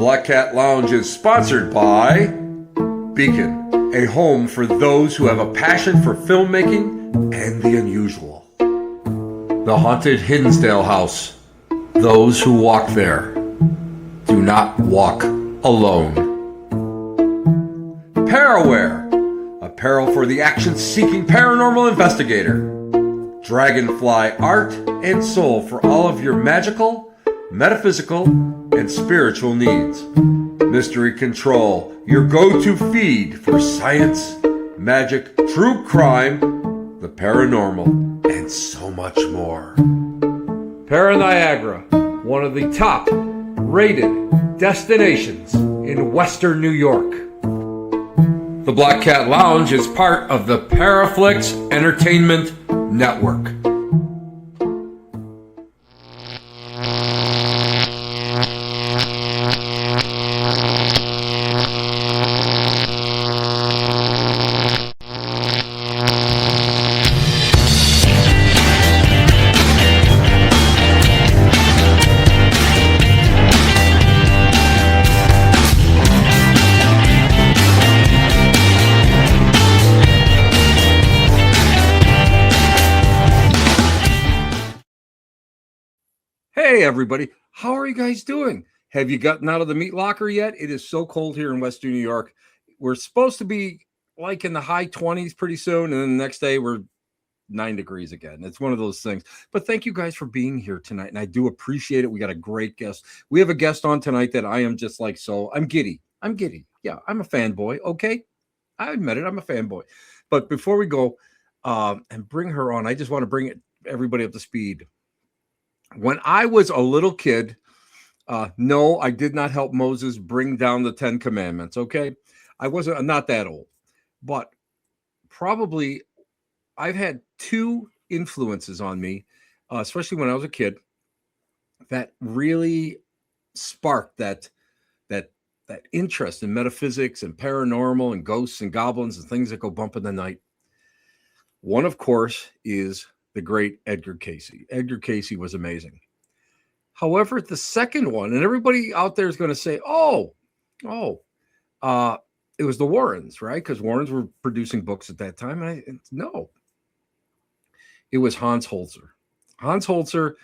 Black Cat Lounge is sponsored by Beacon, a home for those who have a passion for filmmaking and the unusual. The Haunted Hinsdale House. Those who walk there do not walk alone. Paraware, apparel for the action-seeking paranormal investigator. Dragonfly art and soul for all of your magical, metaphysical, and spiritual needs. Mystery Control, your go-to feed for science, magic, true crime, the paranormal, and so much more. Niagara, one of the top rated destinations in Western New York. The Black Cat Lounge is part of the Paraflix Entertainment Network. Hey everybody, how are you guys doing? Have you gotten out of the meat locker yet? It is so cold here in Western New York. We're supposed to be like in the high 20s pretty soon, and then the next day we're 9 degrees again. It's one of those things. But thank you guys for being here tonight, and I do appreciate it. We got a great guest. We have a guest on tonight that I am just like, so I'm giddy. Yeah, I'm a fanboy, okay? I admit it, I'm a fanboy. But before we go and bring her on, I just want to bring everybody up to speed. When I was a little kid, no, I did not help Moses bring down the 10 Commandments, okay? I'm not that old, but probably I've had two influences on me, especially when I was a kid, that really sparked that interest in metaphysics and paranormal and ghosts and goblins and things that go bump in the night. One, of course, is the great Edgar Cayce. Edgar Cayce was amazing. However, the second one, and everybody out there is going to say, it was the Warrens, right? Because Warrens were producing books at that time. No, it was Hans Holzer. Hans Holzer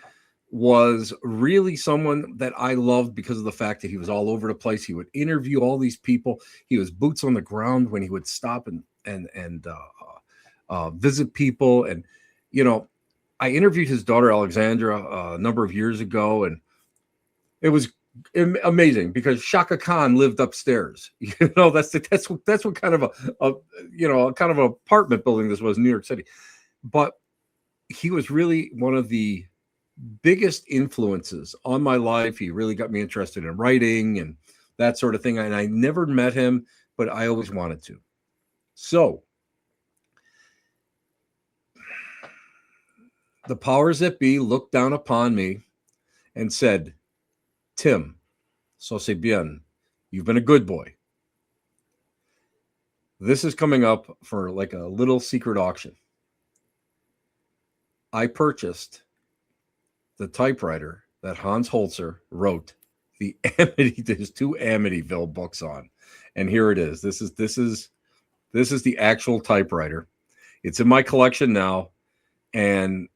was really someone that I loved because of the fact that he was all over the place. He would interview all these people. He was boots on the ground when he would stop and visit people. And you know, I interviewed his daughter Alexandra a number of years ago, and it was amazing because Shaka Khan lived upstairs. You know, that's what kind of a kind of apartment building this was in New York City. But he was really one of the biggest influences on my life. He really got me interested in writing and that sort of thing. And I never met him, but I always wanted to. So the powers that be looked down upon me and said, Tim, so c'est bien. You've been a good boy. This is coming up for like a little secret auction. I purchased the typewriter that Hans Holzer wrote there's two Amityville books on. And here it is. This is the actual typewriter. It's in my collection now. And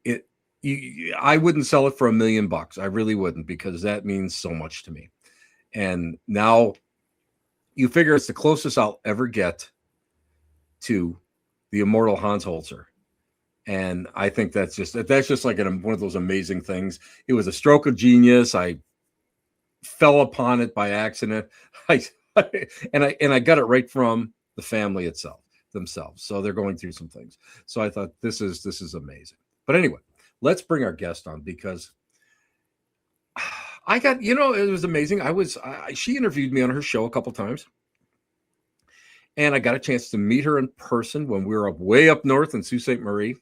I wouldn't sell it for $1 million. I really wouldn't, because that means so much to me. And now you figure it's the closest I'll ever get to the immortal Hans Holzer. And I think that's just like one of those amazing things. It was a stroke of genius. I fell upon it by accident. I got it right from the family themselves. So they're going through some things. So I thought this is amazing. But anyway, let's bring our guest on, because I got, it was amazing. She interviewed me on her show a couple times, and I got a chance to meet her in person when we were way up north in Sault Ste. Marie.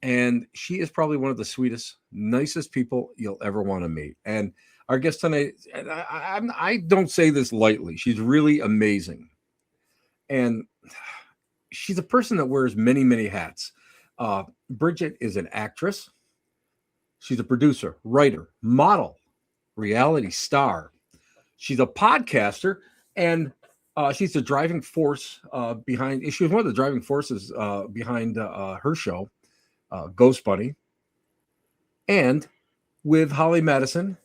And she is probably one of the sweetest, nicest people you'll ever want to meet. And our guest tonight, and I don't say this lightly, she's really amazing. And she's a person that wears many, many hats. Bridget is an actress. She's a producer, writer, model, reality star. She's a podcaster, and she's the driving force behind. She was one of the driving forces behind her show, Ghost Bunny, and with Holly Madison.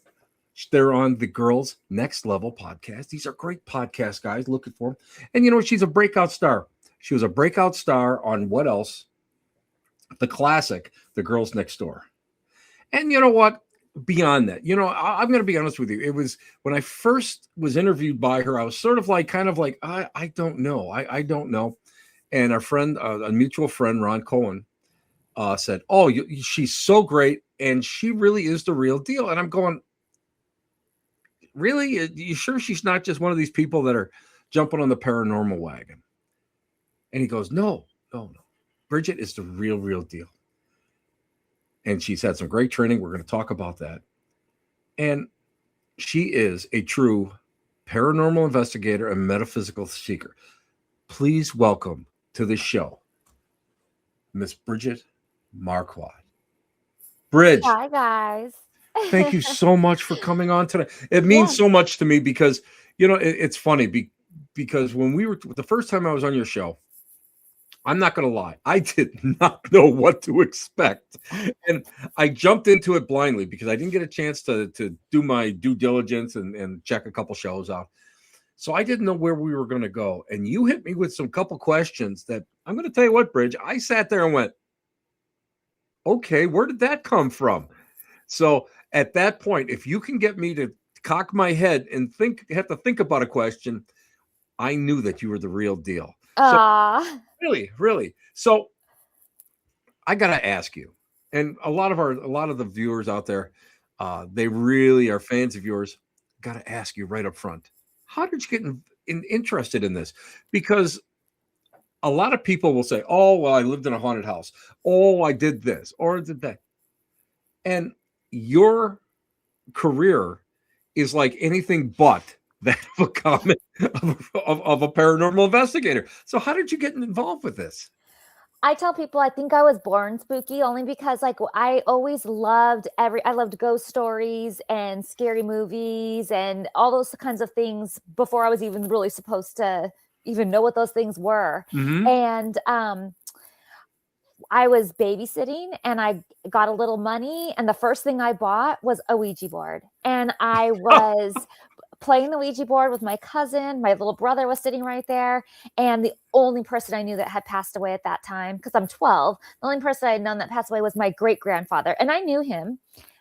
They're on the Girls Next Level podcast. These are great podcast guys. Looking for them. And you know, she's a breakout star. She was a breakout star on what else? The classic, The Girls Next Door. And you know what? Beyond that, you know, I'm going to be honest with you. It was when I first was interviewed by her, I was sort of like, I don't know. I don't know. And our friend, a mutual friend, Ron Cohen, said, "Oh, she's so great. And she really is the real deal." And I'm going, really? Are you sure she's not just one of these people that are jumping on the paranormal wagon? And he goes, no. Bridget is the real deal. And she's had some great training. We're going to talk about that. And she is a true paranormal investigator and metaphysical seeker. Please welcome to the show, Miss Bridget Marquardt. Bridge. Hi, guys. Thank you so much for coming on today. It means so much to me because, you know, it's funny because when we were the first time I was on your show, I'm not going to lie, I did not know what to expect. And I jumped into it blindly because I didn't get a chance to do my due diligence and check a couple shows out. So I didn't know where we were going to go. And you hit me with some couple questions that I'm going to tell you what, Bridge, I sat there and went, okay, where did that come from? So at that point, if you can get me to cock my head and have to think about a question, I knew that you were the real deal. So, really. So I got to ask you, and a lot of the viewers out there, they really are fans of yours. Got to ask you right up front, how did you get interested in this? Because a lot of people will say, oh, well, I lived in a haunted house. Oh, I did this or did that. And your career is like anything but that of a comment of a paranormal investigator. So how did you get involved with this? I tell people I think I was born spooky only because like I always loved I loved ghost stories and scary movies and all those kinds of things before I was even really supposed to even know what those things were. Mm-hmm. And I was babysitting and I got a little money and the first thing I bought was a Ouija board. And I was playing the Ouija board with my cousin. My little brother was sitting right there. And the only person I knew that had passed away at that time, because I'm 12, the only person I had known that passed away was my great-grandfather. And I knew him.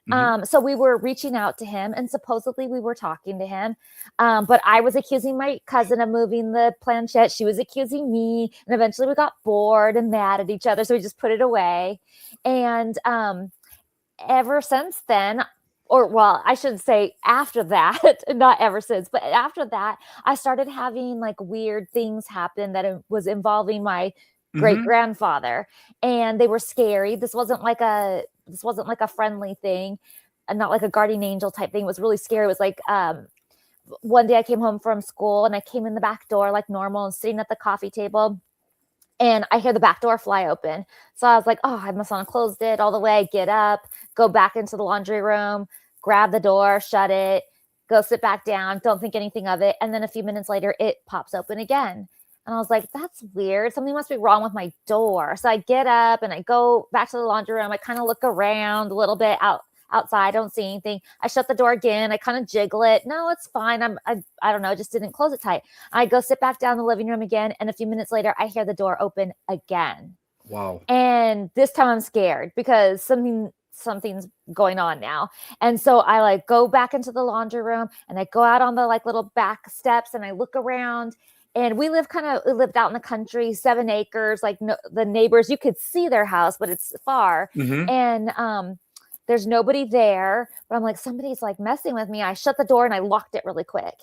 Mm-hmm. So we were reaching out to him and supposedly we were talking to him. But I was accusing my cousin of moving the planchette. She was accusing me. And eventually we got bored and mad at each other. So we just put it away. And ever since then, or well, I should say after that, not ever since, but after that, I started having like weird things happen that was involving my great-grandfather. And they were scary. This wasn't like a friendly thing and not like a guardian angel type thing. It was really scary. It was like one day I came home from school and I came in the back door like normal and sitting at the coffee table and I hear the back door fly open. So I was like, oh, I must not have closed it all the way. Get up, go back into the laundry room, grab the door, shut it, go sit back down. Don't think anything of it. And then a few minutes later, it pops open again. And I was like, that's weird. Something must be wrong with my door. So I get up and I go back to the laundry room. I kind of look around a little bit outside. I don't see anything. I shut the door again. I kind of jiggle it. No, it's fine. I don't know. Just didn't close it tight. I go sit back down in the living room again. And a few minutes later, I hear the door open again. Wow. And this time I'm scared because something's going on now. And so I like go back into the laundry room and I go out on the like little back steps and I look around. And we lived out in the country, 7 acres, like the neighbors, you could see their house, but it's far. Mm-hmm. And there's nobody there, but I'm like, somebody's like messing with me. I shut the door and I locked it really quick.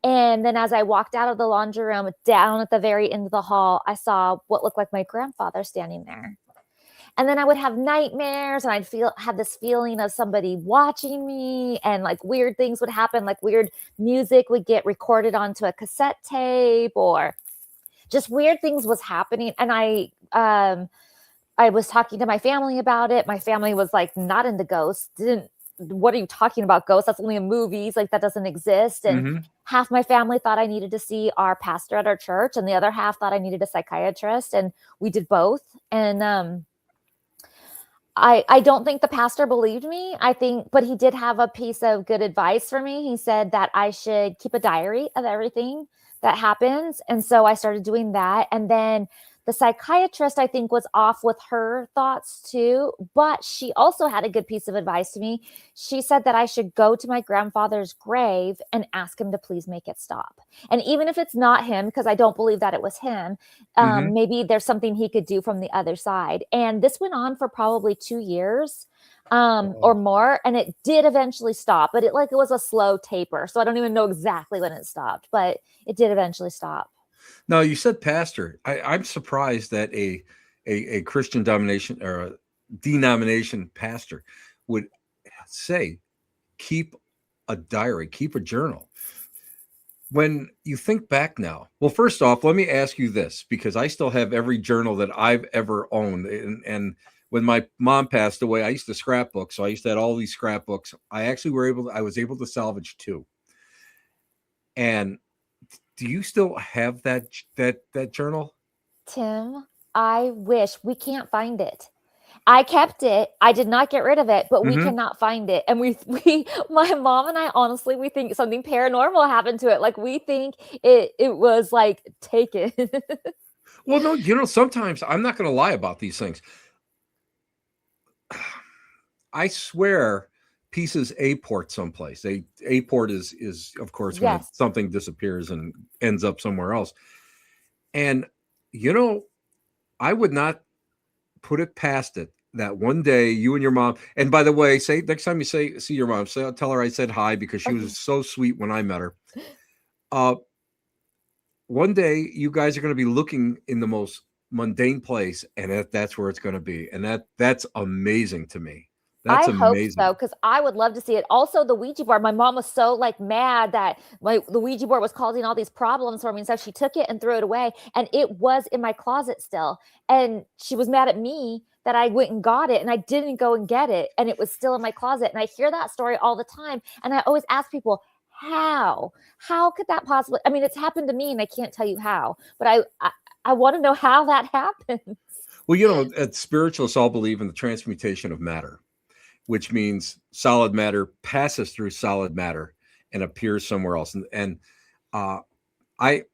And then as I walked out of the laundry room, down at the very end of the hall, I saw what looked like my grandfather standing there. And then I would have nightmares and I'd have this feeling of somebody watching me and like weird things would happen. Like weird music would get recorded onto a cassette tape or just weird things was happening. And I was talking to my family about it. My family was like not into ghosts. What are you talking about, ghosts? That's only in movies. Like that doesn't exist. And half my family thought I needed to see our pastor at our church, and the other half thought I needed a psychiatrist, and we did both. And I don't think the pastor believed me. But he did have a piece of good advice for me. He said that I should keep a diary of everything that happens. And so I started doing that. And then the psychiatrist, I think, was off with her thoughts too, but she also had a good piece of advice to me. She said that I should go to my grandfather's grave and ask him to please make it stop. And even if it's not him, because I don't believe that it was him, Mhm. maybe there's something he could do from the other side. And this went on for probably 2 years or Oh. more, and it did eventually stop, but it was a slow taper. So I don't even know exactly when it stopped, but it did eventually stop. Now you said pastor. I'm surprised that a Christian domination or a denomination pastor would say keep a diary, keep a journal. When you think back now, well, first off, let me ask you this, because I still have every journal that I've ever owned. And when my mom passed away, I used to scrapbook. So I used to have all these scrapbooks. I was able to salvage two. And do you still have that journal? Tim, I wish. We can't find it. I kept it. I did not get rid of it, but we Mm-hmm. cannot find it. And my mom and I, honestly, we think something paranormal happened to it. Like, we think it was like taken. Well, no, sometimes I'm not going to lie about these things. I swear pieces A-port someplace. A-port is of course when Yes. something disappears and ends up somewhere else. And you know, I would not put it past it that one day you and your mom, and by the way, say next time you see your mom, tell her I said hi, because she Okay. was so sweet when I met her. Uh One day you guys are going to be looking in the most mundane place, and that's where it's going to be. And that's amazing to me. That's I hope so, amazing. because I would love to see it. Also, the Ouija board. My mom was so mad that the Ouija board was causing all these problems for me, and so she took it and threw it away. And it was in my closet still. And she was mad at me that I went and got it, and I didn't go and get it, and it was still in my closet. And I hear that story all the time, and I always ask people, how could that possibly? I mean, it's happened to me, and I can't tell you how, but I want to know how that happened. Well, spiritualists all believe in the transmutation of matter, which means solid matter passes through solid matter and appears somewhere else. And uh, I,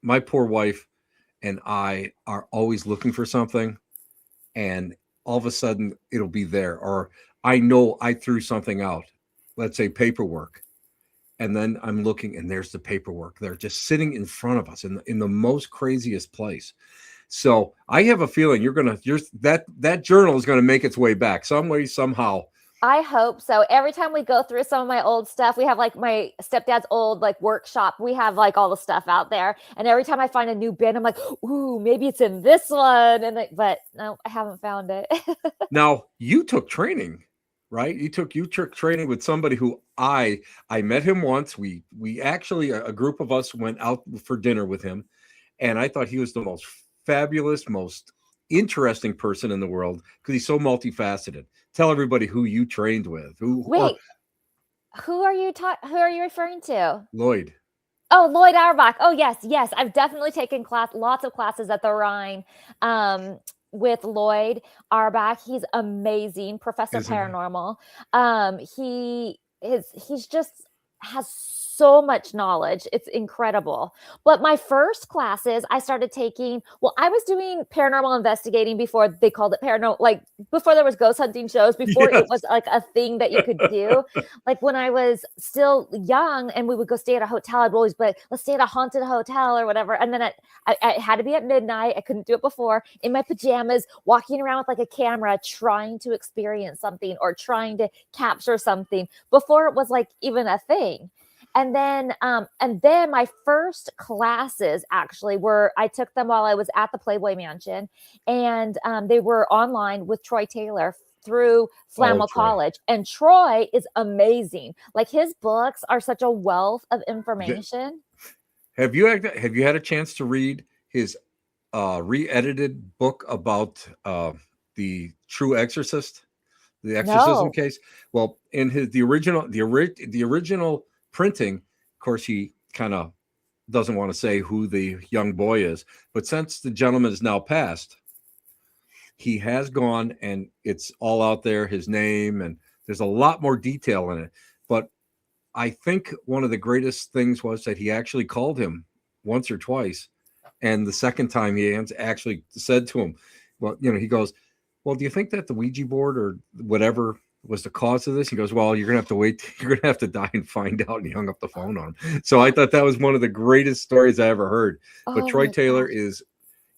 my poor wife and I are always looking for something, and all of a sudden it'll be there. Or I know I threw something out, let's say paperwork, and then I'm looking, and there's the paperwork. They're just sitting in front of us in the most craziest place. So I have a feeling that journal is gonna make its way back some way, somehow. I hope so. Every time we go through some of my old stuff, we have my stepdad's old workshop. We have all the stuff out there. And every time I find a new bin, I'm like, ooh, maybe it's in this one. But no, I haven't found it. Now you took training, right? You took training with somebody who I met him once. We actually, a group of us went out for dinner with him, and I thought he was the most fabulous, most interesting person in the world, because he's so multifaceted. Tell everybody who you trained with, or Wait, who are you referring to? Lloyd. Oh, Lloyd Auerbach. Oh, yes, yes. I've definitely taken lots of classes at the Rhine with Lloyd Auerbach. He's amazing, Professor Isn't he? Paranormal. He's just has so much knowledge. It's incredible. But my first classes I started taking, well, I was doing paranormal investigating before they called it paranormal, before there was ghost hunting shows, before it was Yes. a thing that you could do. When I was still young and we would go stay at a hotel, I'd always be like, let's stay at a haunted hotel or whatever. And then I had to be at midnight. I couldn't do it before, in my pajamas, walking around with a camera, trying to experience something or trying to capture something before it was even a thing. And then my first classes actually I took them while I was at the Playboy Mansion, and they were online with Troy Taylor through Oh, Flammel Troy. College. And Troy is amazing. His books are such a wealth of Th- information. Have you had a chance to read his re-edited book about the true exorcist, the exorcism No. case? Well, in the original printing, Of course, he kind of doesn't want to say who the young boy is, but since the gentleman is now passed, he has gone and it's all out there, his name, and there's a lot more detail in it. But I think one of the greatest things was that he actually called him once or twice. And the second time he actually said to him, well, he goes, well, do you think that the Ouija board or whatever was the cause of this? He goes, well, you're going to have to wait. You're going to have to die and find out. And he hung up the phone on him. So I thought that was one of the greatest stories I ever heard. But Troy Taylor is,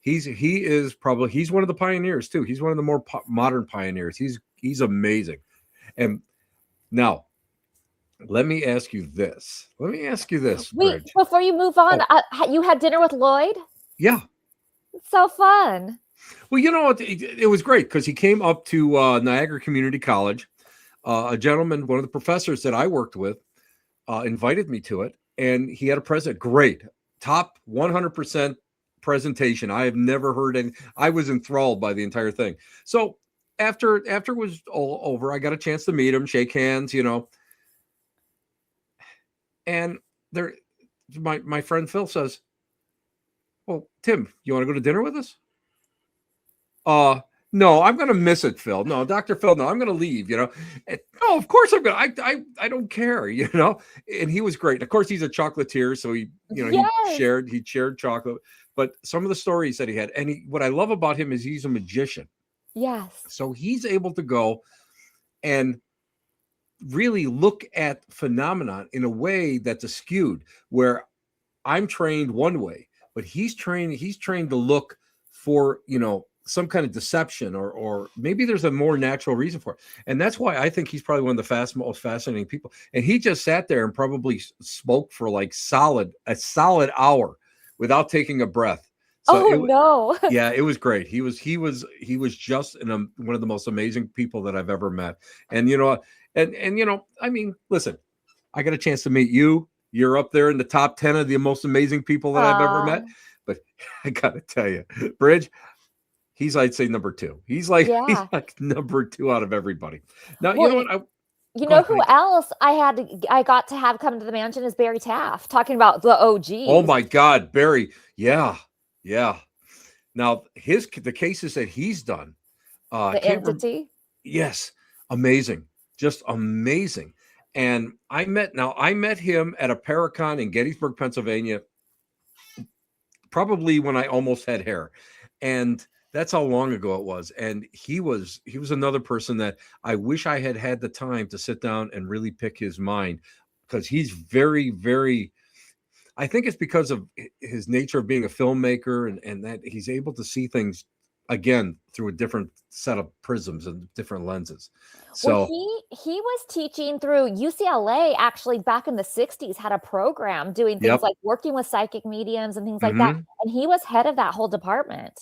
he's one of the pioneers too. He's one of the more modern pioneers. He's amazing. And now, let me ask you this. Wait, Bridge. Before you move on, you had dinner with Lloyd? Yeah. It's so fun. Well, it was great because he came up to Niagara Community College. A gentleman, one of the professors that I worked with, invited me to it, and he had a great, top 100% presentation. I have never heard any. I was enthralled by the entire thing. So after it was all over, I got a chance to meet him, shake hands, and my friend Phil says, well, Tim, you want to go to dinner with us? No, I'm going to miss it, Phil. No, Dr. Phil, no, I'm going to leave, no, of course I'm going to, I don't care, and he was great. And of course he's a chocolatier. So he shared chocolate, but some of the stories that he had, and what I love about him is he's a magician. Yes. So he's able to go and really look at phenomenon in a way that's skewed, where I'm trained one way, but he's trained to look for, some kind of deception or maybe there's a more natural reason for it. And that's why I think he's probably one of the most fascinating people. And he just sat there and probably spoke for like a solid hour without taking a breath. So yeah, it was great. He was just one of the most amazing people that I've ever met. And, I mean, listen, I got a chance to meet you. You're up there in the top 10 of the most amazing people that I've ever met. But I got to tell you, Bridge, I'd say number 2. He's like number 2 out of everybody. Now, you know what? Who else I got to have come to the mansion is Barry Taft, talking about the OG. Oh my God, Barry. Yeah. Now the cases that he's done. The entity. Yes. Amazing. Just amazing. And I met him at a Paracon in Gettysburg, Pennsylvania, probably when I almost had hair. And that's how long ago it was. And he was another person that I wish I had the time to sit down and really pick his mind, because he's very, very, I think it's because of his nature of being a filmmaker and that he's able to see things again through a different set of prisms and different lenses. So he was teaching through UCLA actually back in the 60s, had a program doing things like working with psychic mediums and things like that. And he was head of that whole department.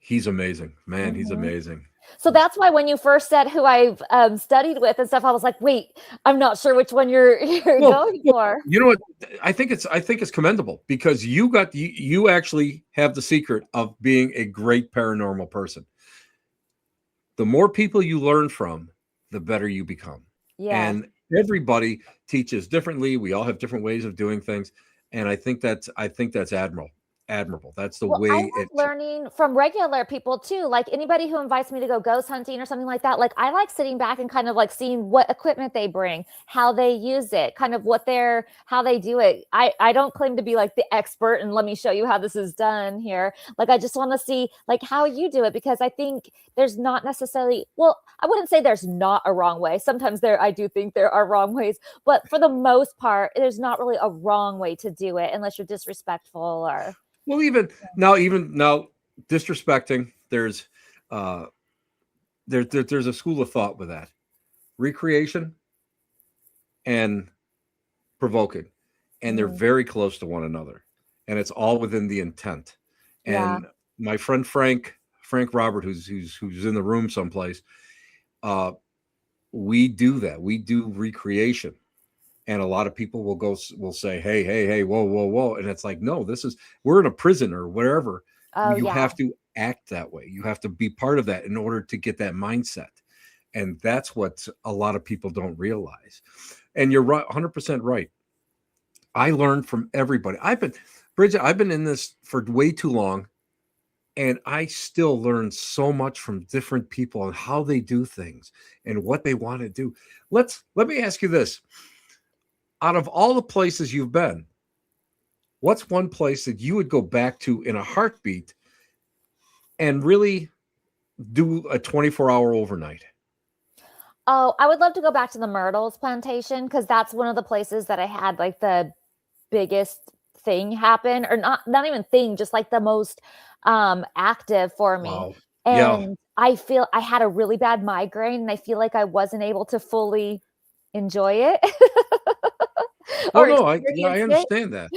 He's amazing, man. He's amazing. So that's why when you first said who I've studied with and stuff, I was like, wait, I'm not sure which one you're going for. You know what? I think it's commendable, because you actually have the secret of being a great paranormal person. The more people you learn from, the better you become. Yeah. And everybody teaches differently. We all have different ways of doing things. And I think that's admirable. That's the way I like learning from regular people too. Like anybody who invites me to go ghost hunting or something like that. Like I like sitting back and kind of like seeing what equipment they bring, how they use it, kind of how they do it. I don't claim to be like the expert and let me show you how this is done here. Like I just want to see like how you do it, because I think there's not necessarily, I wouldn't say there's not a wrong way. Sometimes I do think there are wrong ways, but for the most part, there's not really a wrong way to do it unless you're disrespectful or. Well, even now, disrespecting, there's a school of thought with that. Recreation and provoking, and they're very close to one another, and it's all within the intent. And my friend Frank Robert, who's in the room someplace, we do that. We do recreation. And a lot of people will say, hey, whoa. And it's like, no, we're in a prison or whatever. You have to act that way. You have to be part of that in order to get that mindset. And that's what a lot of people don't realize. And you're right, 100% right. I learned from everybody. Bridget, I've been in this for way too long, and I still learn so much from different people on how they do things and what they want to do. Let me ask you this. Out of all the places you've been, what's one place that you would go back to in a heartbeat and really do a 24-hour overnight? Oh, I would love to go back to the Myrtles plantation because that's one of the places that I had like the biggest thing happen, or not even thing, just like the most active for me. Wow. Yeah. And I feel I had a really bad migraine and I feel like I wasn't able to fully enjoy it Oh or no, I experience it. understand that.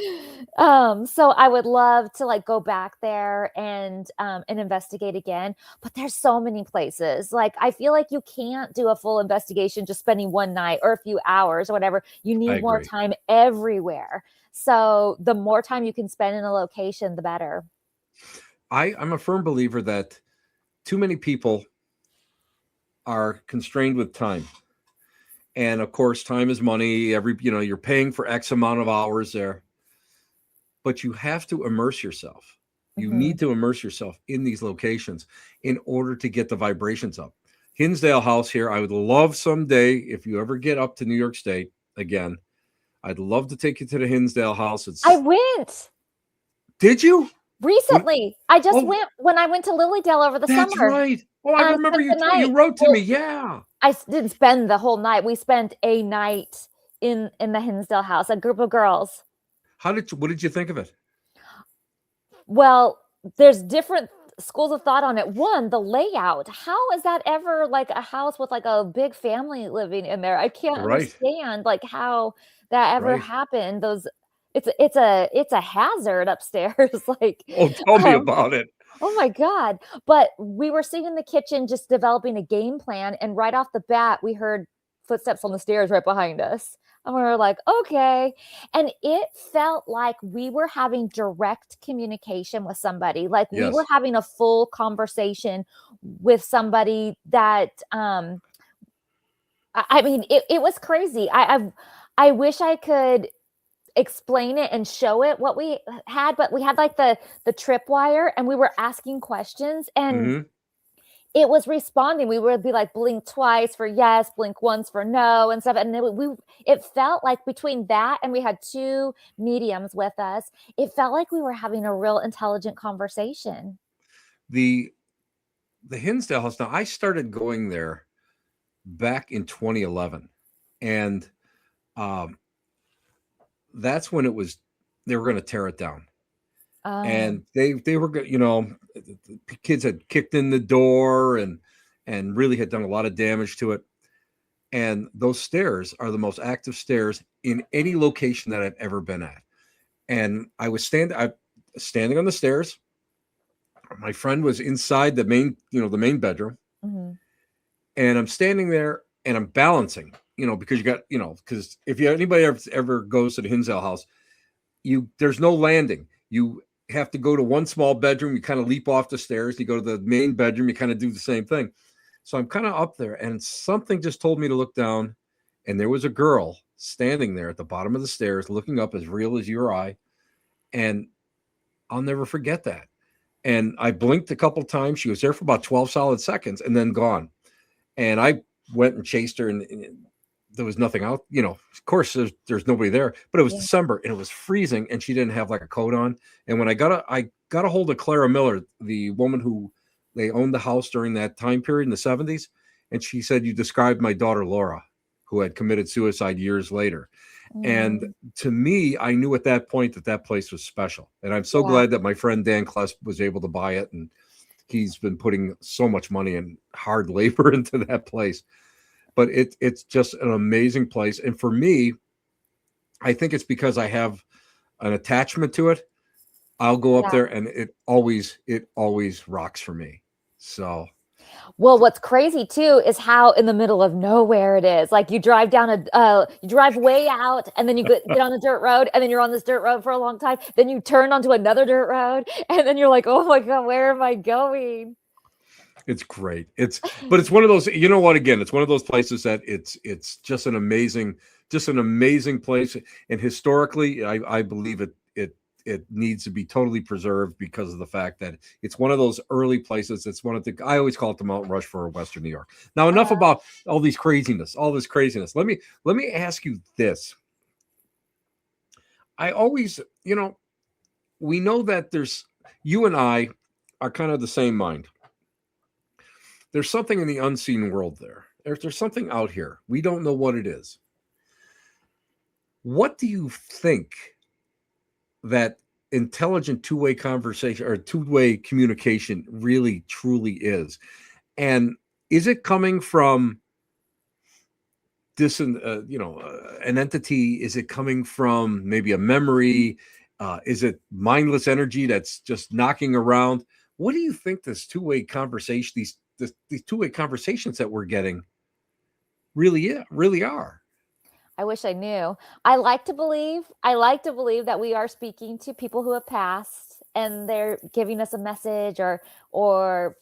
So I would love to like go back there and investigate again. But there's so many places. Like I feel like you can't do a full investigation just spending one night or a few hours or whatever. You I need more agree. time everywhere. So the more time you can spend in a location, the better. I'm a firm believer that too many people are constrained with time. And of course, time is money. You're paying for X amount of hours there, but you have to immerse yourself. You Mhm. need to immerse yourself in these locations in order to get the vibrations up. Hinsdale House here, I would love someday, if you ever get up to New York State again, I'd love to take you to the Hinsdale House. I went Did you? When, recently. I just oh, went when I went to Lilydale over the that's summer right. Oh, I and I remember spent the you night. wrote to me. Well, Yeah. didn't spend the whole night. We spent a night in the Hinsdale house, a group of girls. What did you think of it? Well, there's different schools of thought on it. One, the layout. How is that ever like a house with like a big family living in there? I can't Right. understand like how that ever Right. happened. It's a hazard upstairs. Like, Oh, tell me um, about it. oh my God. But we were sitting in the kitchen just developing a game plan, and right off the bat, we heard footsteps on the stairs right behind us. And we were like, okay. And it felt like we were having direct communication with somebody, like we were Yes. having a full conversation with somebody that I mean, it was crazy. I wish I could explain it and show it what we had, but we had like the tripwire and we were asking questions and Hmm. it was responding. We would be like blink twice for yes, blink once for no and stuff. And then it felt like between that and we had two mediums with us, it felt like we were having a real intelligent conversation. The the Hinsdale House. Now, I started going there back in 2011, and um, that's when they were going to tear it down, Um, and they were the kids had kicked in the door and really had done a lot of damage to it. And those stairs are the most active stairs in any location that I've ever been at. And I standing on the stairs. My friend was inside the main bedroom, mhm. and I'm standing there and I'm balancing, because because if anybody ever goes to the Hinsdale House, there's no landing. You have to go to one small bedroom, you kind of leap off the stairs, you go to the main bedroom, you kind of do the same thing. So I'm kind of up there, and something just told me to look down, and there was a girl standing there at the bottom of the stairs, looking up as real as you or I, and I'll never forget that. And I blinked a couple times. She was there for about 12 solid seconds and then gone. And I went and chased her, and there was nothing out. Of course, there's nobody there. But it was Yeah. December, and it was freezing, and she didn't have like a coat on. And when I got a hold of Clara Miller, the woman who they owned the house during that time period in the 70s, and she said, "You described my daughter Laura, who had committed suicide years later." And Mm, to me, I knew at that point that place was special. And I'm so yeah. glad that my friend Dan Kless was able to buy it. And he's been putting so much money and hard labor into that place. But it's just an amazing place. And for me, I think it's because I have an attachment to it. I'll go up Yeah. there, and it always rocks for me. So Well, what's crazy too is how in the middle of nowhere it is. Like you drive way out and then you get on a dirt road and then you're on this dirt road for a long time. Then you turn onto another dirt road and then you're like, oh my God, where am I going? it's great. But it's one of those, you know what, again, it's one of those places that it's just an amazing just an amazing place. And historically, I believe it needs to be totally preserved because of the fact that it's one of those early places. It's one of the, I always call it the Mount Rushmore of Western New York. Now, enough about all this craziness. Let me ask you this. I always, we know that you and I are kind of the same mind. There's something in the unseen world there. There's something out here. We don't know what it is. What do you think that intelligent two-way conversation or two-way communication really truly is? And is it coming from this, an entity? Is it coming from maybe a memory? Is it mindless energy that's just knocking around? What do you think this two-way conversation, these two-way conversations that we're getting really are? I wish I knew. I like to believe that we are speaking to people who have passed and they're giving us a message or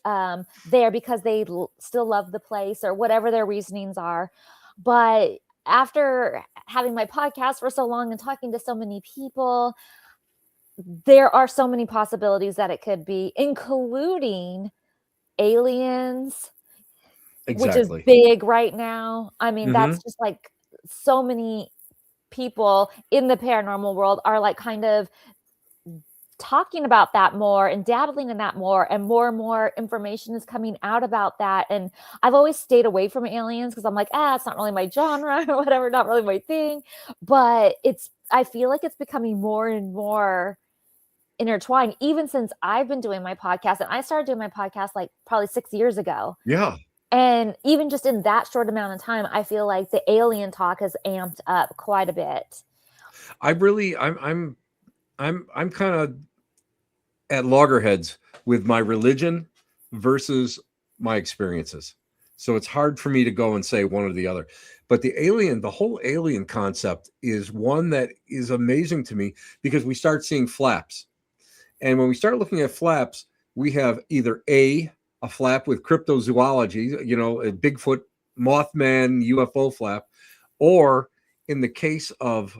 there because they still love the place or whatever their reasonings are. But after having my podcast for so long and talking to so many people, there are so many possibilities that it could be, including aliens, Exactly. which is big right now. I mean, that's just like so many people in the paranormal world are like kind of talking about that more and dabbling in that more, and more information is coming out about that. And I've always stayed away from aliens because I'm like, it's not really my genre or whatever, not really my thing. But I feel like it's becoming more and more intertwined, even since I've been doing my podcast. And I started doing my podcast like probably 6 years ago. Yeah. And even just in that short amount of time, I feel like the alien talk has amped up quite a bit. I'm kind of at loggerheads with my religion versus my experiences. So it's hard for me to go and say one or the other. But the whole alien concept is one that is amazing to me because we start seeing flaps. And when we start looking at flaps, we have either a flap with cryptozoology, a Bigfoot, Mothman, UFO flap, or in the case of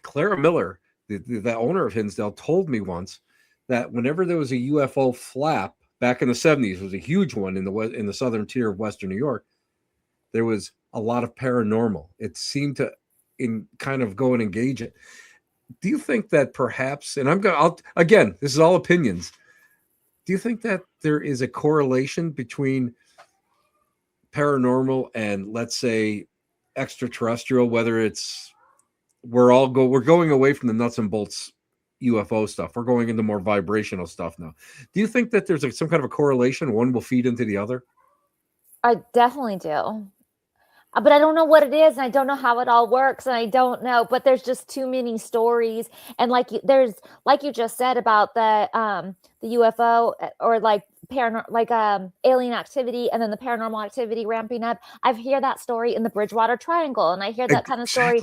Clara Miller, the owner of Hinsdale, told me once that whenever there was a UFO flap back in the 70s, it was a huge one in the southern tier of Western New York, there was a lot of paranormal. It seemed to kind of go and engage it. Do you think that perhaps, and again, this is all opinions, do you think that there is a correlation between paranormal and, let's say, extraterrestrial, whether it's we're going away from the nuts and bolts UFO stuff. We're going into more vibrational stuff now. Do you think that there's some kind of a correlation? One will feed into the other? I definitely do. But I don't know what it is, and I don't know how it all works, and I don't know. But there's just too many stories, and like you just said about the UFO or like alien activity, and then the paranormal activity ramping up. I've heard that story in the Bridgewater Triangle, and I hear that kind of story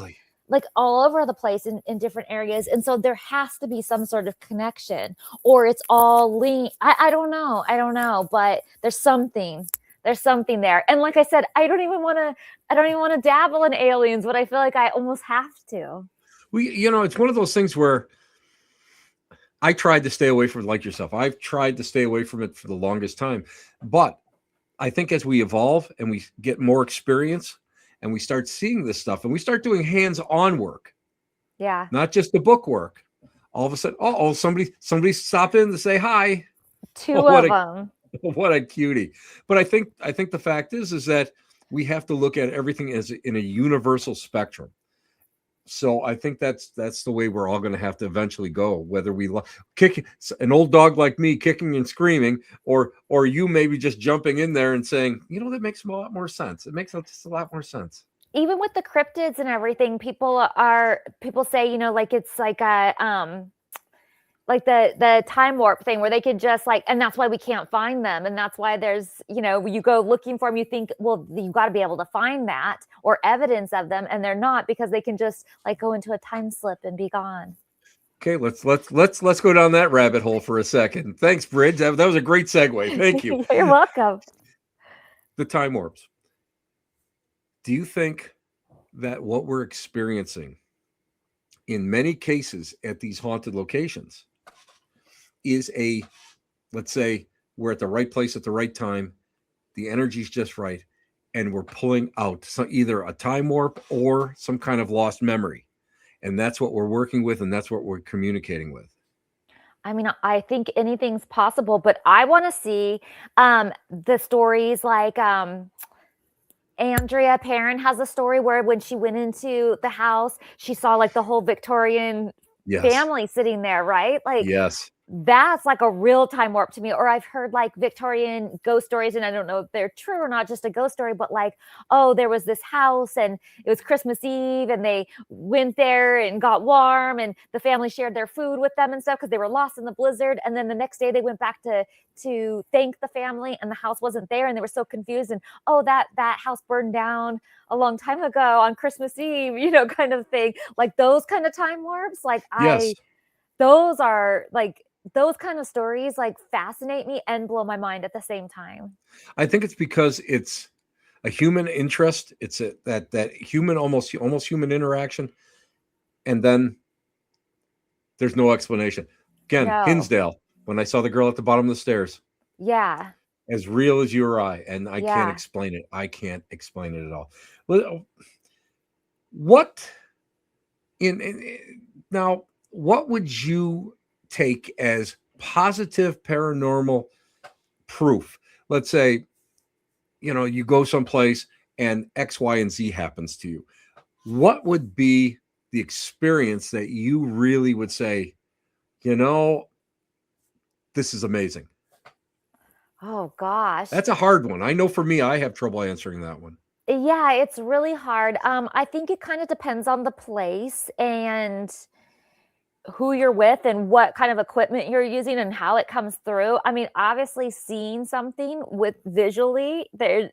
like all over the place in different areas. And so there has to be some sort of connection, or it's all linked. I don't know, but there's something there. And like I said, I don't even want to dabble in aliens, but I feel like I almost have to. It's one of those things where I tried to stay away from it, like yourself. I've tried to stay away from it for the longest time. But I think as we evolve and we get more experience and we start seeing this stuff and we start doing hands-on work, not just the book work, all of a sudden, somebody stopped in to say hi. Two of them. What a cutie. But I think the fact is that we have to look at everything as in a universal spectrum. So I think that's the way we're all going to have to eventually go, whether we kick an old dog like me kicking and screaming, or you maybe just jumping in there and saying, that makes a lot more sense. It makes just a lot more sense. Even with the cryptids and everything, people say, like it's like a like the time warp thing where they could just and that's why we can't find them. And that's why there's, you go looking for them, you think, well, you've got to be able to find that or evidence of them. And they're not, because they can just go into a time slip and be gone. Okay, let's go down that rabbit hole for a second. Thanks, Bridge. That was a great segue. Thank you. You're welcome. The time warps. Do you think that what we're experiencing in many cases at these haunted locations is let's say we're at the right place at the right time, the energy's just right, and we're pulling out either a time warp or some kind of lost memory. And that's what we're working with, and that's what we're communicating with. I mean, I think anything's possible, but I want to see the stories like Andrea Perrin has a story where when she went into the house, she saw like the whole Victorian Yes. family sitting there, right? Like, Yes. that's like a real time warp to me. Or I've heard like Victorian ghost stories, and I don't know if they're true or not, just a ghost story, but like, oh, there was this house and it was Christmas Eve and they went there and got warm and the family shared their food with them and stuff because they were lost in the blizzard. And then the next day they went back to thank the family and the house wasn't there and they were so confused. And oh, that house burned down a long time ago on Christmas Eve, kind of thing. Like those kind of time warps. Like Yes. those are like, those kind of stories like fascinate me and blow my mind at the same time. I think it's because it's a human interest. It's that human, almost human interaction. And then there's no explanation. Again, No. Hinsdale, when I saw the girl at the bottom of the stairs. Yeah. As real as you or I. And I Yeah. can't explain it. I can't explain it at all. What now, what would you take as positive paranormal proof? Let's say, you go someplace and X, Y, and Z happens to you. What would be the experience that you really would say, this is amazing? Oh gosh. That's a hard one. I know for me, I have trouble answering that one. Yeah, it's really hard. I think it kind of depends on the place and who you're with and what kind of equipment you're using and how it comes through. I mean, obviously seeing something with visually there,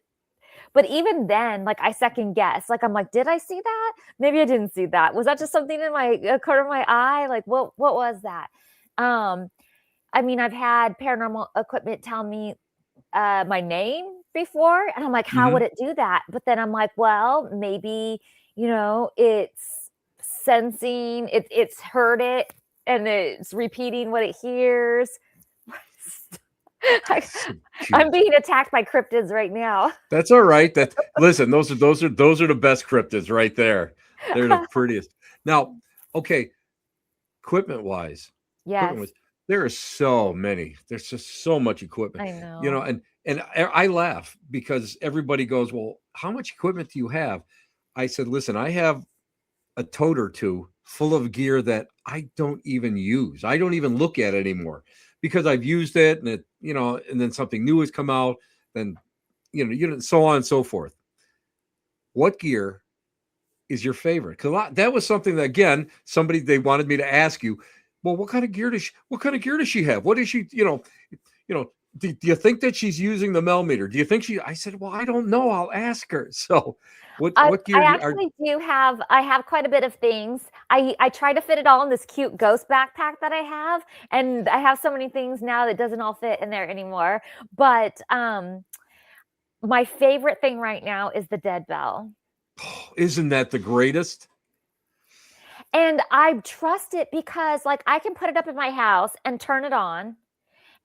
but even then, like I second guess. Like I'm like, did I see that? Maybe I didn't see that. Was that just something in my corner of my eye? Like what was that? I mean, I've had paranormal equipment tell me my name before, and I'm like, how would it do that? But then I'm like, well, maybe, it's sensing, it's heard it, and it's repeating what it hears. I'm being attacked by cryptids right now. That's all right. Listen, those are the best cryptids right there. They're the prettiest. Now, okay, equipment wise, Yes. there are so many. There's just so much equipment. I know. And I laugh because everybody goes, well, how much equipment do you have? I said, listen, I have a tote or two full of gear that I don't even use. I don't even look at anymore because I've used it and it, and then something new has come out, then, so on and so forth. What gear is your favorite? Because that was something that, again, they wanted me to ask you, well, what kind of gear does she have? What is she, do you think that she's using the millimeter? Do you think I said, well, I don't know. I'll ask her. So what gear? I have quite a bit of things. I try to fit it all in this cute ghost backpack that I have. And I have so many things now that doesn't all fit in there anymore. But my favorite thing right now is the dead bell. Oh, isn't that the greatest? And I trust it because like I can put it up in my house and turn it on.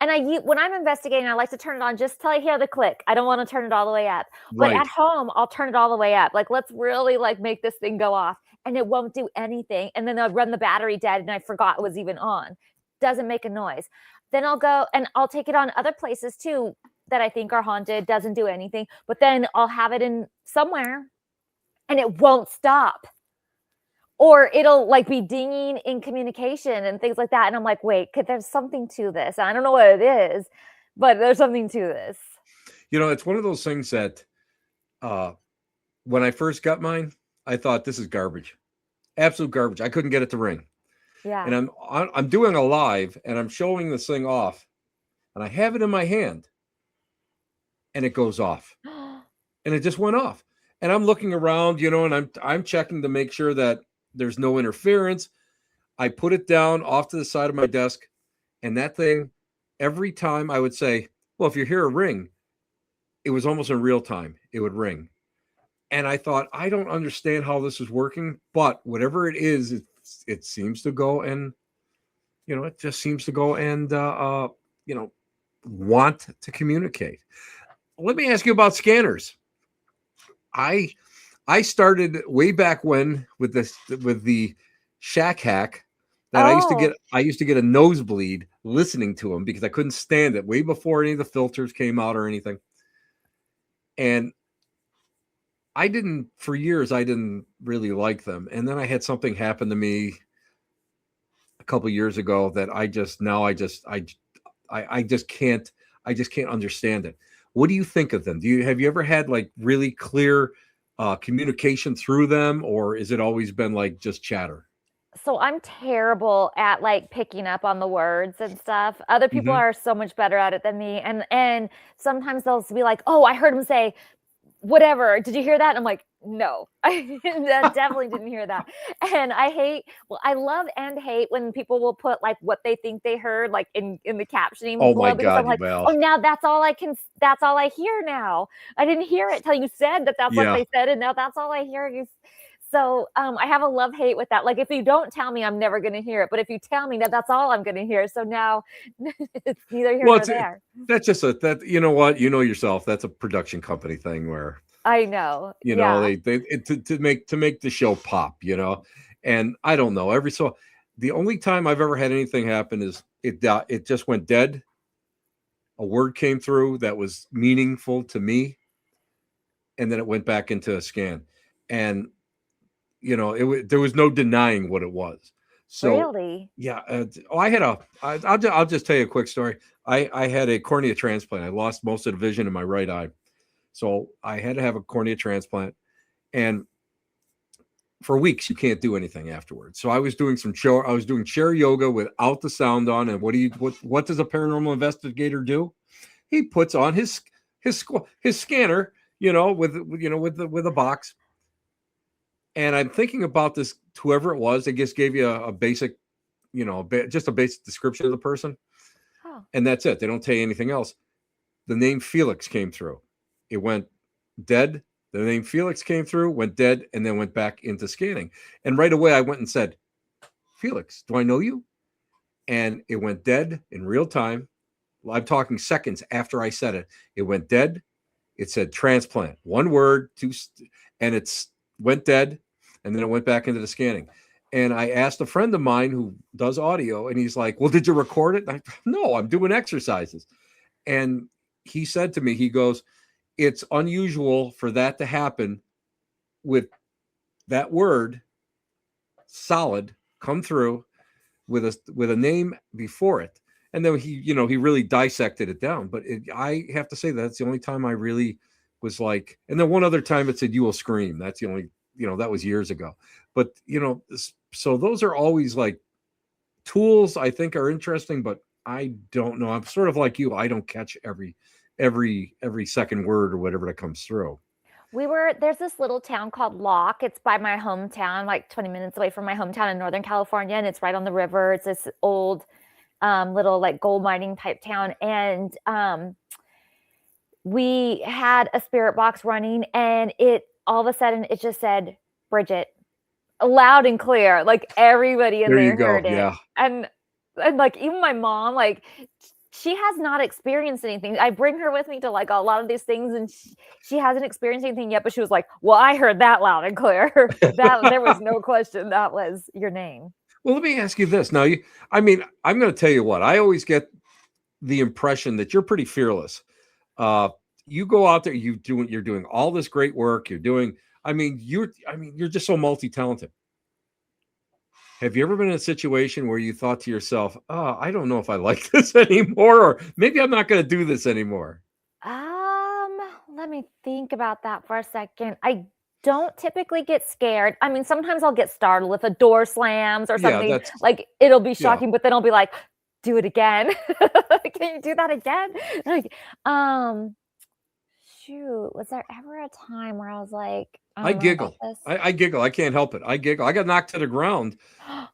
And when I'm investigating, I like to turn it on just till I hear the click. I don't want to turn it all the way up. But Right. at home, I'll turn it all the way up. Like, let's really like make this thing go off. And it won't do anything. And then I'll run the battery dead and I forgot it was even on. Doesn't make a noise. Then I'll go and I'll take it on other places too that I think are haunted. Doesn't do anything. But then I'll have it in somewhere and it won't stop. Or it'll like be dinging in communication and things like that. And I'm like, wait, there's something to this. I don't know what it is, but there's something to this. It's one of those things that when I first got mine, I thought this is garbage. Absolute garbage. I couldn't get it to ring. Yeah. And I'm doing a live and I'm showing this thing off and I have it in my hand and it goes off. And it just went off. And I'm looking around, and I'm checking to make sure that there's no interference. I put it down off to the side of my desk, and that thing, every time I would say, well, if you hear a ring, it was almost in real time. It would ring. And I thought, I don't understand how this is working, but whatever it is, it seems to go and, it just seems to go and, want to communicate. Let me ask you about scanners. I started way back when with the Shack Hack that Oh, I used to get a nosebleed listening to them because I couldn't stand it way before any of the filters came out or anything. And for years, I didn't really like them. And then I had something happen to me a couple years ago that I just can't understand it. What do you think of them? Have you ever had like really clear communication through them, or is it always been like just chatter? so I'm terrible at like picking up on the words and stuff. Other people Hmm. are so much better at it than me. And sometimes they'll be like, "Oh, I heard him say whatever. Did you hear that?" And I'm like, "No, I definitely didn't hear that." And I love and hate when people will put like what they think they heard, like in the captioning Oh my below, because I'm God, like, well, "Oh, now that's all I hear now. I didn't hear it till you said that that's what yeah. they said, and now that's all I hear." So I have a love hate with that. Like, if you don't tell me, I'm never going to hear it. But if you tell me that, that's all I'm going to hear. So now it's neither here Well, nor there. that's just you know what, you know yourself. That's a production company thing where I know. Yeah. to make the show pop, and I don't know the only time I've ever had anything happen is it just went dead. A word came through that was meaningful to me, and then it went back into a scan, and there was no denying what it was. So Really? yeah, I'll just tell you a quick story. I had a cornea transplant. I lost most of the vision in my right eye, so I had to have a cornea transplant, and for weeks you can't do anything afterwards. So I was doing chair yoga without the sound on. And what does a paranormal investigator do? He puts on his scanner, with a box. And I'm thinking about this, whoever it was, they just gave you a basic, just a basic description of the person, Oh, and that's it. They don't tell you anything else. The name Felix came through. It went dead. The name Felix came through, went dead, and then went back into scanning. And right away, I went and said, "Felix, do I know you?" And it went dead in real time. I'm talking seconds after I said it. It went dead. It said transplant, one word, and it's went dead, and then it went back into the scanning. And I asked a friend of mine who does audio, and he's like, "Well, did you record it?" No, I'm doing exercises. And he said to me, he goes, "It's unusual for that to happen with that word solid come through with a name before it." And then he really dissected it down. But I have to say that's the only time I really was like. And then one other time it said, "You will scream." That's the only, that was years ago. But so those are always like tools I think are interesting, but I don't know. I'm sort of like you. I don't catch every second word or whatever that comes through. there's this little town called Locke. It's by my hometown, like 20 minutes away from my hometown in Northern California. And it's right on the river. It's this old, little like gold mining type town. And we had a spirit box running, and all of a sudden it just said Bridget, loud and clear. Like, everybody in There you there go. heard it. Yeah. And like, even my mom, like, she has not experienced anything. I bring her with me to like a lot of these things, and she hasn't experienced anything yet, but she was like, "Well, I heard that loud and clear." That there was no question that was your name. Well, let me ask you this. Now, I'm going to tell you what. I always get the impression that you're pretty fearless. Uh, you go out there, you're doing all this great work. You're just so multi-talented. Have you ever been in a situation where you thought to yourself, "Oh, I don't know if I like this anymore, or maybe I'm not going to do this anymore"? Um, Let me think about that for a second. I don't typically get scared. I mean, sometimes I'll get startled if a door slams or Yeah, something. Like, it'll be yeah. shocking, but then I'll be like, "Do it again." Can you do that again? Like, um, shoot, was there ever a time where I was like, "I I don't know about giggle. this?" I giggle. I can't help it. I giggle. I got knocked to the ground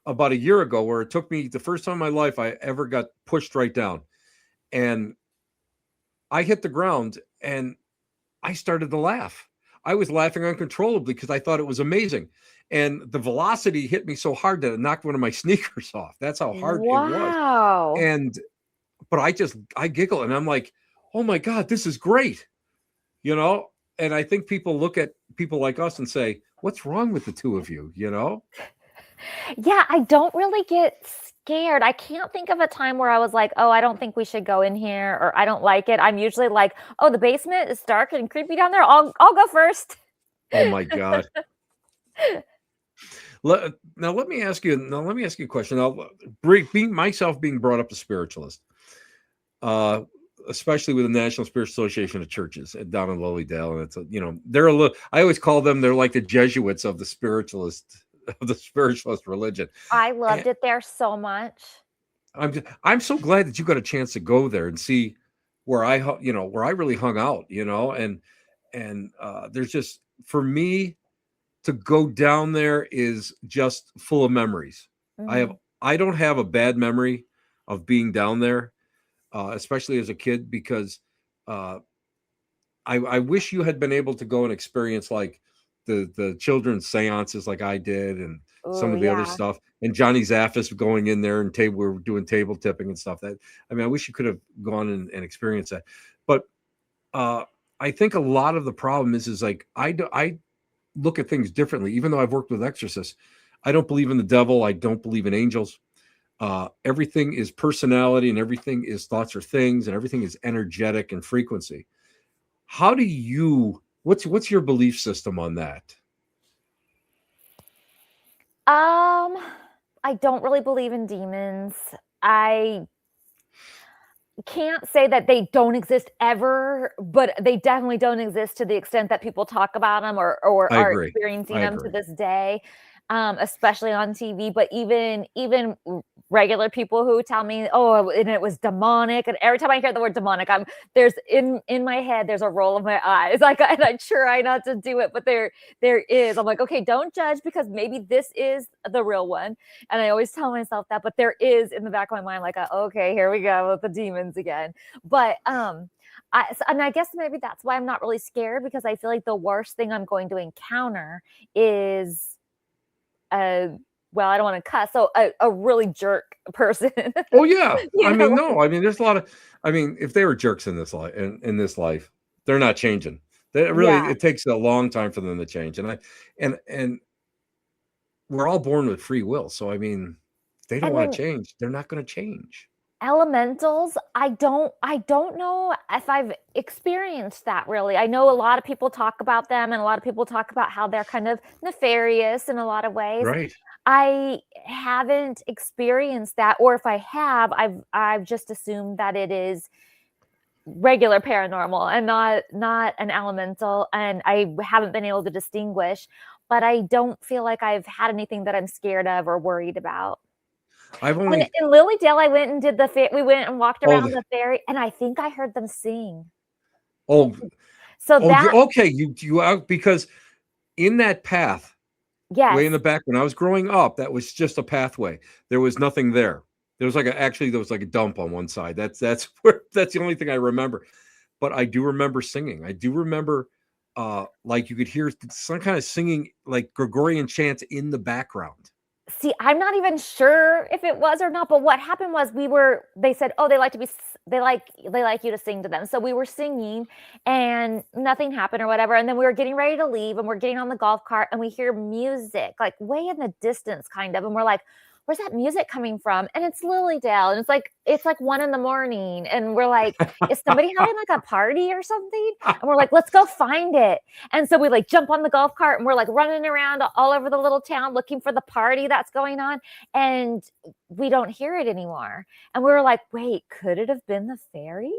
about a year ago, where it took me the first time in my life I ever got pushed right down, and I hit the ground and I started to laugh. I was laughing uncontrollably because I thought it was amazing. And the velocity hit me so hard that it knocked one of my sneakers off. That's how hard it was. Wow. And, but I giggle and I'm like, oh my God, this is great. You know? And I think people look at people like us and say, what's wrong with the two of you? You know? Yeah, I don't really get scared. I can't think of a time where I was like, oh, I don't think we should go in here, or I don't like it. I'm usually like, oh, the basement is dark and creepy down there. I'll go first. Oh my God. Now let me ask you a question. Being brought up a spiritualist, especially with the National Spiritual Association of Churches down in Lilydale, and it's they're a little. I always call them, they're like the Jesuits of the spiritualist religion. I loved it there so much. I'm so glad that you got a chance to go there and see where I really hung out, and there's just, for me, to go down there is just full of memories. Mhm. I don't have a bad memory of being down there, especially as a kid, because I wish you had been able to go and experience like the children's seances like I did, and some Oh, of the other yeah. stuff, and Johnny Zaffis going in there and we were doing table tipping and stuff. I wish you could have gone and experienced that. But I think a lot of the problem is like I look at things differently. Even though I've worked with exorcists, I don't believe in the devil. I don't believe in angels. Everything is personality, and everything is thoughts or things, and everything is energetic and frequency. How do you? What's your belief system on that? I don't really believe in demons. I can't say that they don't exist ever, but they definitely don't exist to the extent that people talk about them, or I are agree. experiencing I them to agree. this day, especially on TV. But even regular people who tell me, oh, and it was demonic, and every time I hear the word demonic, there's in my head there's a roll of my eyes, like, and I try not to do it, but there is. I'm like, okay, don't judge, because maybe this is the real one. And I always tell myself that, but there is in the back of my mind, like, okay, here we go with the demons again. But I guess maybe that's why I'm not really scared, because I feel like the worst thing I'm going to encounter is well, I don't want to cuss, so a really jerk person. Oh yeah. You know, No. There's a lot of. If they were jerks in this life, in this life, they're not changing. yeah. It takes a long time for them to change. And we're all born with free will. So if they don't And want to then change, they're not going to change. elementals, I don't know if I've experienced that really. I know a lot of people talk about them, and a lot of people talk about how they're kind of nefarious in a lot of ways. Right. I haven't experienced that, or if I have, I've just assumed that it is regular paranormal and not an elemental, and I haven't been able to distinguish, but I don't feel like I've had anything that I'm scared of or worried about. I've And only. in Lilydale, I went and did we went and walked Oh. around the ferry, and I think I heard them sing. Oh. So Oh. that Okay. You out because in that path, way in yes, the back, when I was growing up, that was just a pathway. There was nothing there. There was like a dump on one side. That's that's the only thing I remember. But I do remember singing. I do remember like you could hear some kind of singing, like Gregorian chants in the background. see, I'm not even sure if it was or not, but what happened was they said, "Oh, they like you to sing to them." So we were singing and nothing happened or whatever, and then we were getting ready to leave, and we're getting on the golf cart, and we hear music, like, way in the distance kind of, and we're like, "Where's that music coming from?" And it's Lilydale, and it's like 1 in the morning, and we're like, "Is somebody having, like, a party or something?" And we're like, "Let's go find it." And so we like jump on the golf cart, and we're like running around all over the little town looking for the party that's going on. And we don't hear it anymore. And we were like, wait, could it have been the fairies?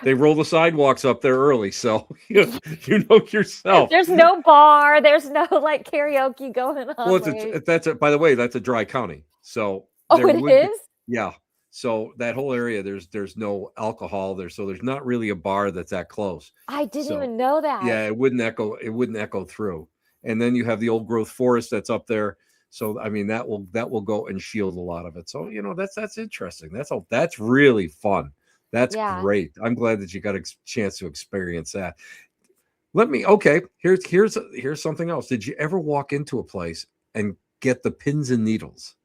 They roll the sidewalks up there early, so you know yourself. There's no bar, there's no like karaoke going Well, on. Wait. by the way, that's a dry county, so Oh, there it would be, is? yeah. So that whole area, there's no alcohol there, so there's not really a bar that's that close. I didn't So even know that. yeah, it wouldn't echo through. And then you have the old growth forest that's up there. So that will go and shield a lot of it. So that's interesting. That's really fun. That's Yeah. great. I'm glad that you got a chance to experience that. Okay, here's something else. Did you ever walk into a place and get the pins and needles?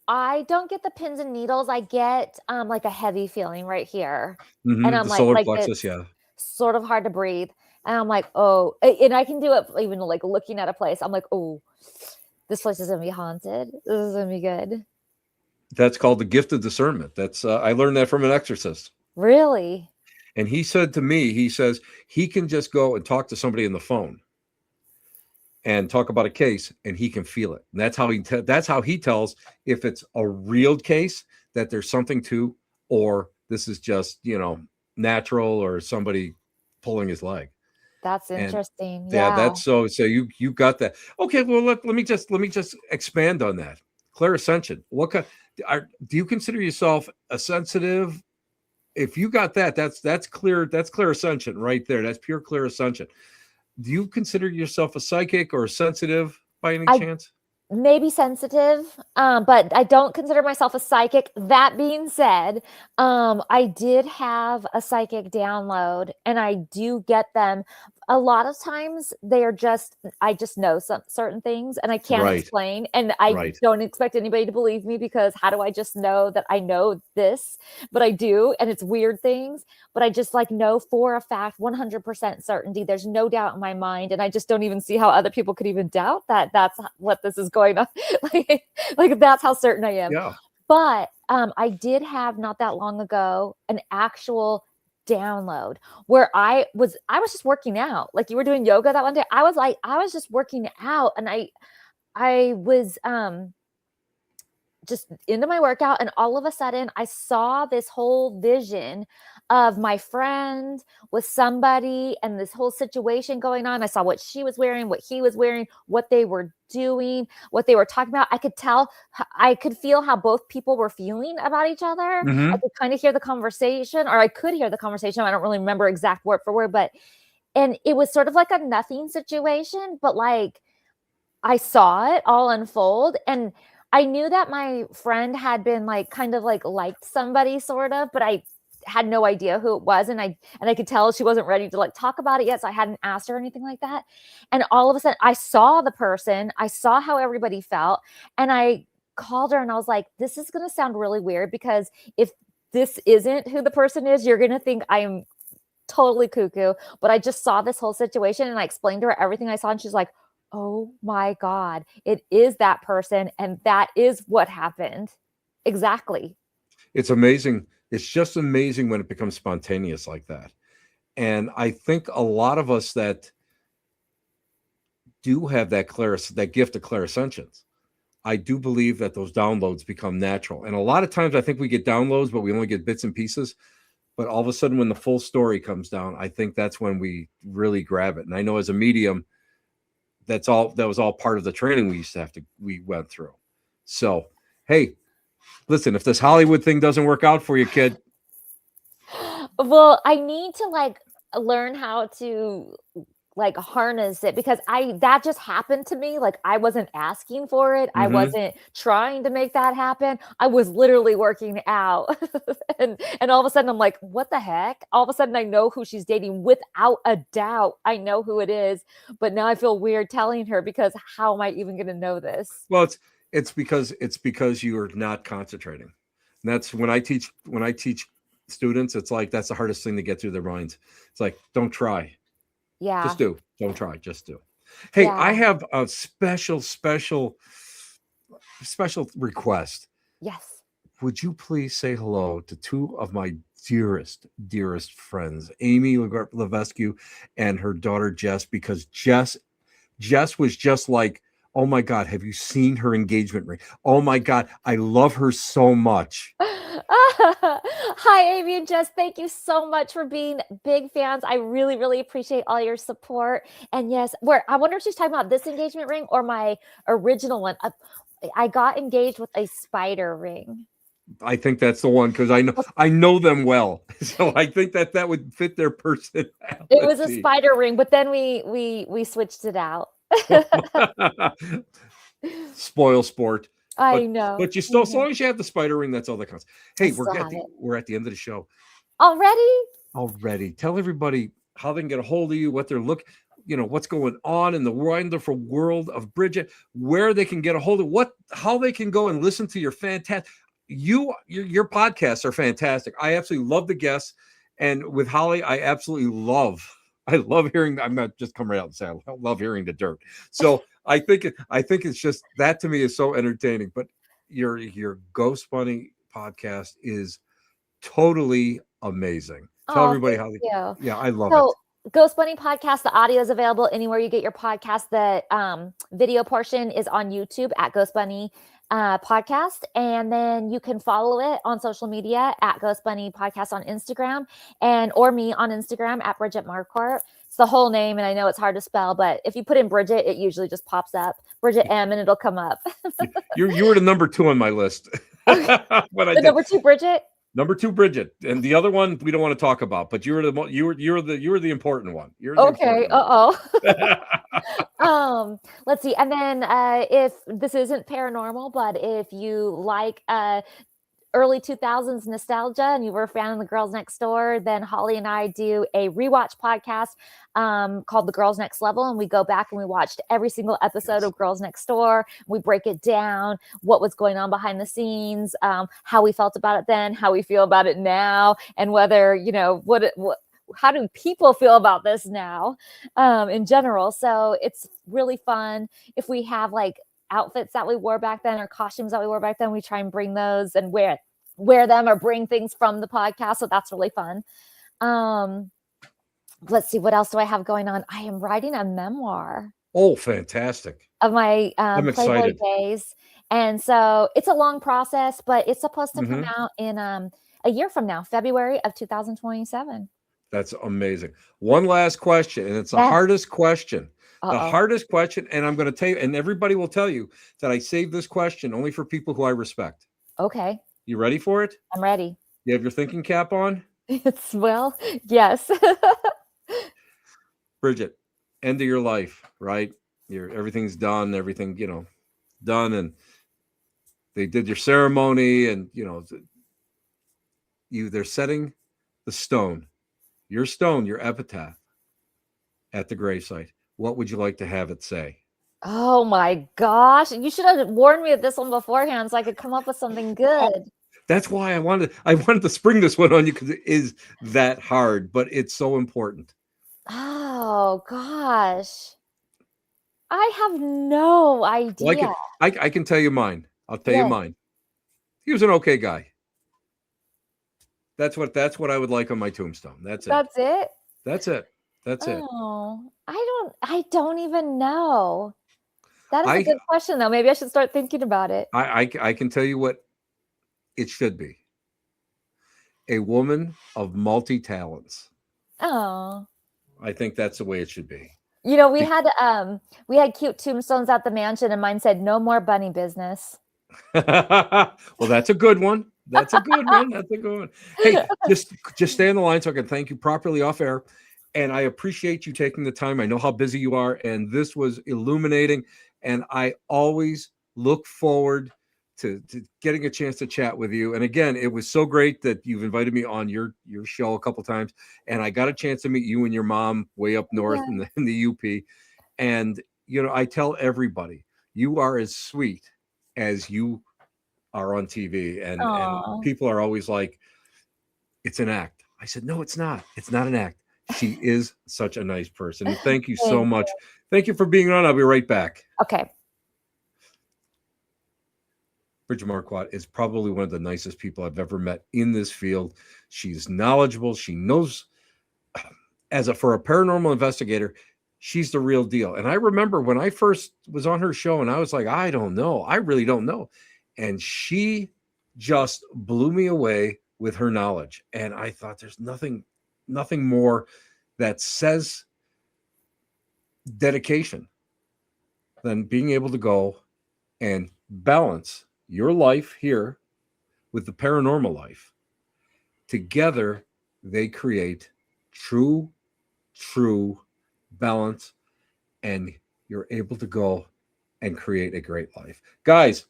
I don't get the pins and needles. I get like a heavy feeling right here. And I'm The solar like plexus, it's yeah. sort of hard to breathe. And I'm like, oh, and I can do it even like looking at a place. I'm like, oh, this place is gonna be haunted. This is gonna be good. That's called the gift of discernment. That's I learned that from an exorcist. Really? And he said to me, he says he can just go and talk to somebody on the phone and talk about a case, and he can feel it. And that's how he tells if it's a real case that there's something to, or this is just natural or somebody pulling his leg. That's And interesting. yeah, Yeah. that's so you got that. Okay, well let me just expand on that. Clairsentient. What kind do you consider yourself a sensitive? If you got that, that's clear. That's clairsentient right there. That's pure clairsentient. Do you consider yourself a psychic or a sensitive by any I chance? maybe sensitive, but I don't consider myself a psychic. That being said, I did have a psychic download, and I do get them. A lot of times, they are just I just know some certain things, and I can't Right, explain, and I right. don't expect anybody to believe me because how do I just know that I know this? But I do, and it's weird things. But I just like know for a fact, 100% certainty. There's no doubt in my mind, and I just don't even see how other people could even doubt that that's what this is going on. like that's how certain I am. Yeah. But I did have not that long ago an actual download where I was just working out. Like you were doing yoga that one day. I was just working out, and I was just into my workout, and all of a sudden I saw this whole vision of my friend with somebody and this whole situation going on. I saw what she was wearing, what he was wearing, what they were doing, what they were talking about. I could feel how both people were feeling about each other. I Hmm. could kind of hear the conversation, or I could hear the conversation. I don't really remember exact word for word, but and it was sort of like a nothing situation, but like I saw it all unfold, and I knew that my friend had been like kind of like liked somebody sort of, but I had no idea who it was, and I could tell she wasn't ready to like talk about it yet, so I hadn't asked her or anything like that. And all of a sudden I saw the person, I saw how everybody felt, and I called her and I was like, this is going to sound really weird because if this isn't who the person is, you're going to think I'm totally cuckoo, but I just saw this whole situation and I explained to her everything I saw, and she's like, oh my God, it is that person. And that is what happened. Exactly. It's amazing. It's just amazing when it becomes spontaneous like that. And I think a lot of us that do have that gift of clairsentience, I do believe that those downloads become natural. And a lot of times I think we get downloads, but we only get bits and pieces. But all of a sudden, when the full story comes down, I think that's when we really grab it. And I know as a medium, that was all part of the training we went through. So, hey, listen, if this Hollywood thing doesn't work out for you, kid, Well, I need to like learn how to like harness it because that just happened to me. Like I wasn't asking for it. I mm-hmm, wasn't trying to make that happen. I was literally working out. And all of a sudden I'm like, what the heck? All of a sudden I know who she's dating without a doubt. I know who it is, but now I feel weird telling her because how am I even going to know this? well, it's because you are not concentrating. And that's when I teach students, it's like that's the hardest thing to get through their minds. It's like, don't try, just Yeah. do. Don't try, just do. Hey, I Yeah. have a special request. Yes. Would you please say hello to two of my dearest friends, Amy Levesque and her daughter Jess, because Jess was just like, oh my God, have you seen her engagement ring? Oh my God, I love her so much. Hi, Amy and Jess. Thank you so much for being big fans. I really, really appreciate all your support. And yes, I wonder if she's talking about this engagement ring or my original one. I got engaged with a spider ring. I think that's the one because I know them well, so I think that would fit their It was a personality. spider ring, but then we switched it out. Spoil sport, I but know. but you I still, as know. long as you have the spider ring, that's all that counts. I Hey, still have it. we're at the end of the show Already? already. Tell everybody how they can get a hold of you, what they're looking, what's going on in the wonderful world of Bridget, where they can get a hold of how they can go and listen to your fantastic, your podcasts are fantastic. I absolutely love the guests. And with Holly, I love hearing, I'm not just come right out and say, I love hearing the dirt. So I think it's just, that to me is so entertaining, but your Ghost Bunny podcast is totally amazing. Tell everybody how you. I love it. Ghost Bunny podcast, the audio is available anywhere you get your podcast. The video portion is on YouTube at Ghost Bunny podcast, and then you can follow it on social media at Ghost Bunny podcast on Instagram, or me on Instagram at Bridget Marquardt. It's the whole name, and I know it's hard to spell, but if you put in Bridget, it usually just pops up Bridget M, and it'll come up. You were the number 2 on my list. Number 2 Bridget. Number 2, Bridget, and the other one we don't want to talk about. But you were the important one. Okay. Let's see. And then if this isn't paranormal, but if you like early 2000s nostalgia and you were a fan of the Girls Next Door, then Holly and I do a rewatch podcast called The Girls Next Level, and we go back and we watched every single episode of Girls Next Door. We break it down, what was going on behind the scenes, how we felt about it then, how we feel about it now, and whether how do people feel about this now in general. So it's really fun. If we have like outfits that we wore back then or costumes that we wore back then, we try and bring those and wear them or bring things from the podcast. So that's really fun. Let's see, what else do I have going on? I am writing a memoir. Oh, fantastic. Of my Playboy days. And so it's a long process, but it's supposed to come out in a year from now, February of 2027. That's amazing. One last question, and it's the hardest question. The hardest question, and I'm going to tell you, and everybody will tell you that I saved this question only for people who I respect. Okay. You ready for it? I'm ready. You have your thinking cap on? Yes. Bridget, end of your life, right? Everything's done, done, and they did your ceremony, and they're setting the stone, your epitaph at the gravesite. What would you like to have it say? Oh my gosh. You should have warned me of this one beforehand so I could come up with something good. That's why I wanted to spring this one on you, because it is that hard, but it's so important. Oh gosh. I have no idea. Well, I can tell you mine. I'll tell you mine. He was an okay guy. That's what I would like on my tombstone. That's it. That's it? That's it. That's it. Oh, I don't even know. That is a good question, though. Maybe I should start thinking about it. I can tell you what it should be. A woman of multi-talents. Oh. I think that's the way it should be. We had cute tombstones at the mansion, and mine said no more bunny business. Well, that's a good one. That's a good one. That's a good one. Hey, just stay on the line so I can thank you properly off air. And I appreciate you taking the time. I know how busy you are, and this was illuminating. And I always look forward to getting a chance to chat with you. And again, it was so great that you've invited me on your show a couple times, and I got a chance to meet you and your mom way up north in the UP. And I tell everybody, you are as sweet as you are on TV, and people are always like, it's an act. I said, no, it's not. It's not an act. She is such a nice person. And thank you so much. Thank you for being on. I'll be right back. Okay. Bridget Marquardt is probably one of the nicest people I've ever met in this field. She's knowledgeable. She knows, for a paranormal investigator, she's the real deal. And I remember when I first was on her show, and I was like, I don't know. I really don't know. And she just blew me away with her knowledge. And I thought there's nothing more that says dedication than being able to go and balance your life here with the paranormal life. Together, they create true balance, and you're able to go and create a great life. Guys,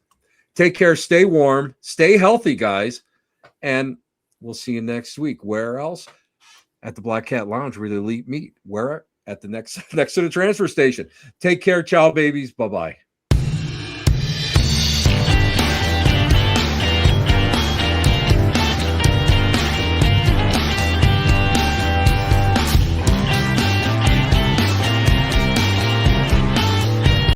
take care, stay warm, stay healthy, guys, and we'll see you next week. Where else? at the Black Cat Lounge where the elite meet. Where? At the next to the transfer station. Take care, ciao, babies. Bye-bye.